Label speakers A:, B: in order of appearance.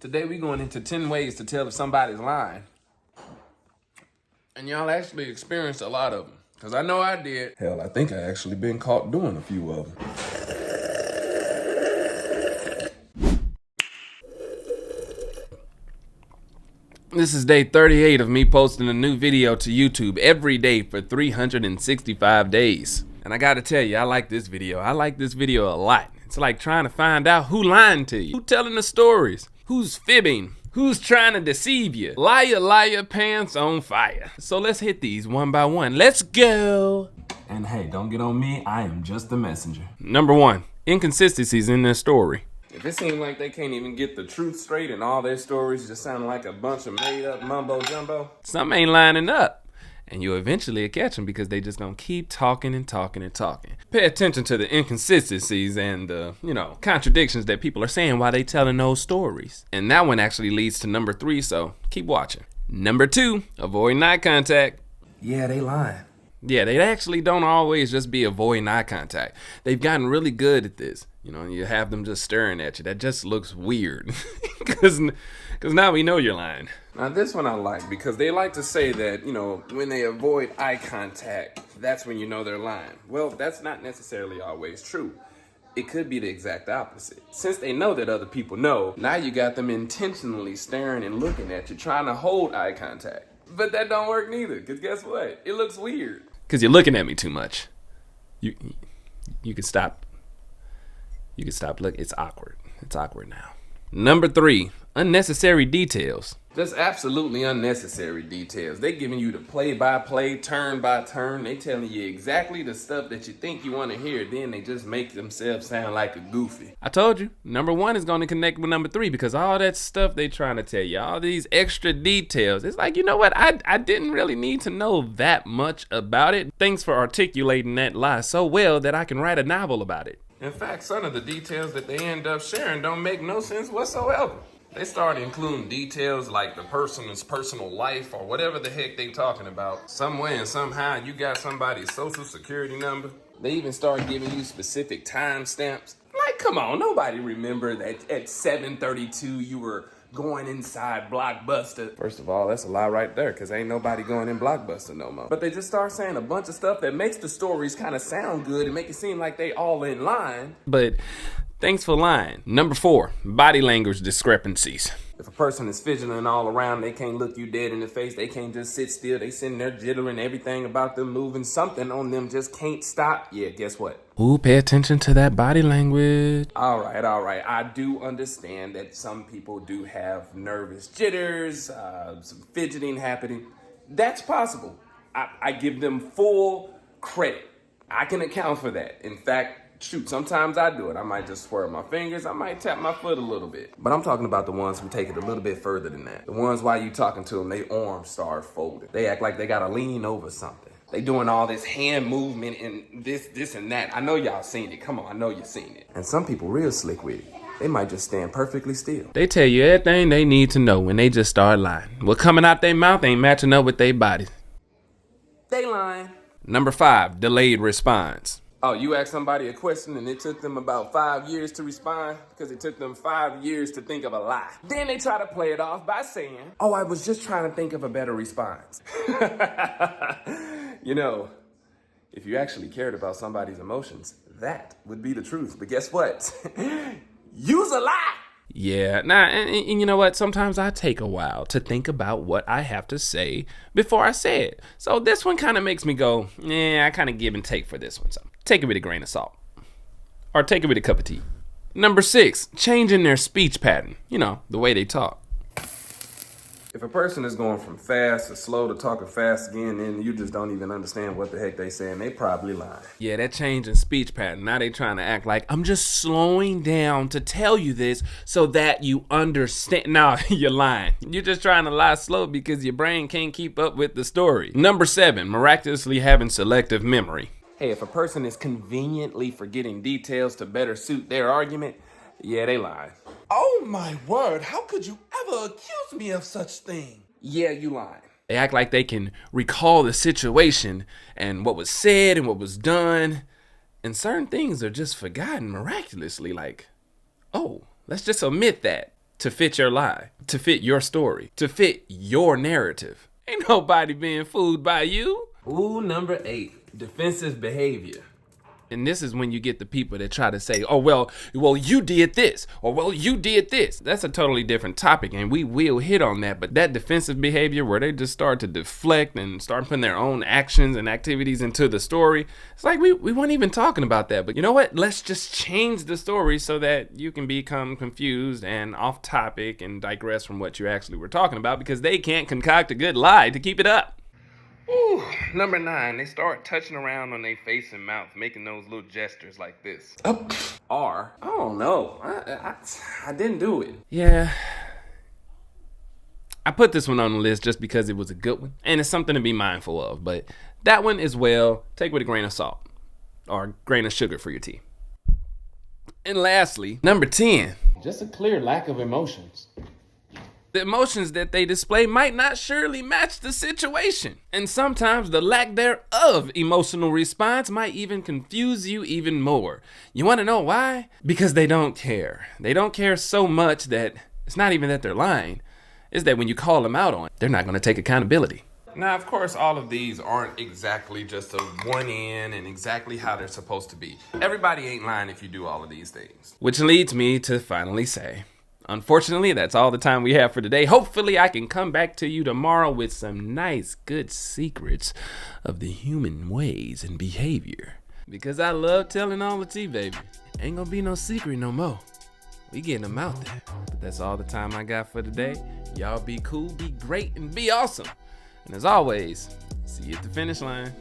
A: Today we're going into 10 ways to tell if somebody's lying. And y'all actually experienced a lot of them. Because I know I did. Hell, I think I actually been caught doing a few of them. This is day 38 of me posting a new video to YouTube every day for 365 days. And I gotta tell you, I like this video. I like this video a lot. It's like trying to find out who lying to you, who telling the stories, who's fibbing, who's trying to deceive you. Liar, liar, pants on fire. So let's hit these one by one. Let's go. And hey, don't get on me. I am just the messenger. Number one, inconsistencies in their story. If it seems like they can't even get the truth straight and all their stories just sound like a bunch of made up mumbo jumbo, something ain't lining up. And you'll eventually catch them because they just gonna keep talking and talking and talking. Pay attention to the inconsistencies and the, contradictions that people are saying while they telling those stories. And that one actually leads to number 3, so keep watching. Number 2, avoiding eye contact. Yeah, they lying. Yeah, they actually don't always just be avoiding eye contact. They've gotten really good at this. You have them just staring at you. That just looks weird. Because now we know you're lying. Now this one I like because they like to say that, when they avoid eye contact, that's when you know they're lying. Well, that's not necessarily always true. It could be the exact opposite. Since they know that other people know, now you got them intentionally staring and looking at you, trying to hold eye contact. But that don't work neither, because guess what? It looks weird. Because you're looking at me too much. You can stop. You can stop. Look, it's awkward. It's awkward now. Number 3, unnecessary details. Just absolutely unnecessary details. They giving you the play-by-play, turn-by-turn. They telling you exactly the stuff that you think you want to hear. Then they just make themselves sound like a goofy. I told you, number 1 is going to connect with number 3 because all that stuff they trying to tell you, all these extra details. It's like, you know what? I didn't really need to know that much about it. Thanks for articulating that lie so well that I can write a novel about it. In fact, some of the details that they end up sharing don't make no sense whatsoever. They start including details like the person's personal life or whatever the heck they talking about. Some way and somehow you got somebody's social security number. They even start giving you specific timestamps. Like, come on, nobody remember that at 7:32 you were going inside Blockbuster. First of all, that's a lie right there, because ain't nobody going in Blockbuster no more. But they just start saying a bunch of stuff that makes the stories kind of sound good and make it seem like they all in line. But thanks for lying. Number 4, body language discrepancies. If a person is fidgeting all around, they can't look you dead in the face. They can't just sit still. They sitting there jittering, everything about them moving. Something on them just can't stop. Yeah, guess what? Ooh, pay attention to that body language. All right. I do understand that some people do have nervous jitters, some fidgeting happening. That's possible. I give them full credit. I can account for that. In fact, shoot, sometimes I do it. I might just swirl my fingers. I might tap my foot a little bit. But I'm talking about the ones who take it a little bit further than that. The ones while you talking to them, they arms start folding. They act like they gotta lean over something. They doing all this hand movement and this and that. I know y'all seen it. Come on, I know you seen it. And some people real slick with it. They might just stand perfectly still. They tell you everything they need to know when they just start lying. What coming out their mouth ain't matching up with their bodies. They lying. Number 5, delayed response. Oh, you asked somebody a question and it took them about 5 years to respond because it took them 5 years to think of a lie. Then they try to play it off by saying, oh, I was just trying to think of a better response. If you actually cared about somebody's emotions, that would be the truth. But guess what? You's a lie. Yeah, and you know what? Sometimes I take a while to think about what I have to say before I say it. So this one kind of makes me go, I kind of give and take for this one. So take it with a grain of salt. Or take it with a cup of tea. Number 6, changing their speech pattern. The way they talk. If a person is going from fast to slow to talking fast again, then you just don't even understand what the heck they saying. They probably lying. Yeah, that change in speech pattern. Now they trying to act like, I'm just slowing down to tell you this so that you understand. No, you're lying. You're just trying to lie slow because your brain can't keep up with the story. Number 7, miraculously having selective memory. Hey, if a person is conveniently forgetting details to better suit their argument, yeah, they lying.
B: Oh my word, how could you ever accuse me of such thing?
A: Yeah, you lying. They act like they can recall the situation and what was said and what was done. And certain things are just forgotten miraculously, like, oh, let's just omit that. to fit your lie, to fit your story, to fit your narrative. Ain't nobody being fooled by you. Ooh, number 8, defensive behavior. And this is when you get the people that try to say, oh, well, you did this, or well, you did this. That's a totally different topic, and we will hit on that. But that defensive behavior where they just start to deflect and start putting their own actions and activities into the story, it's like we weren't even talking about that. But you know what? Let's just change the story so that you can become confused and off topic and digress from what you actually were talking about, because they can't concoct a good lie to keep it up. Ooh, number 9, they start touching around on their face and mouth, making those little gestures like this. R. I don't know. I didn't do it. Yeah. I put this one on the list just because it was a good one, and it's something to be mindful of. But that one as well, take with a grain of salt or a grain of sugar for your tea. And lastly, number 10, just a clear lack of emotions. The emotions that they display might not surely match the situation. And sometimes the lack thereof emotional response might even confuse you even more. You want to know why? Because they don't care. They don't care so much that it's not even that they're lying. It's that when you call them out on it, they're not going to take accountability. Now, of course, all of these aren't exactly just a one in and exactly how they're supposed to be. Everybody ain't lying if you do all of these things. Which leads me to finally say, unfortunately, that's all the time we have for today. Hopefully, I can come back to you tomorrow with some nice, good secrets of the human ways and behavior. Because I love telling all the tea, baby. Ain't gonna be no secret no more. We getting them out there. But that's all the time I got for today. Y'all be cool, be great, and be awesome. And as always, see you at the finish line.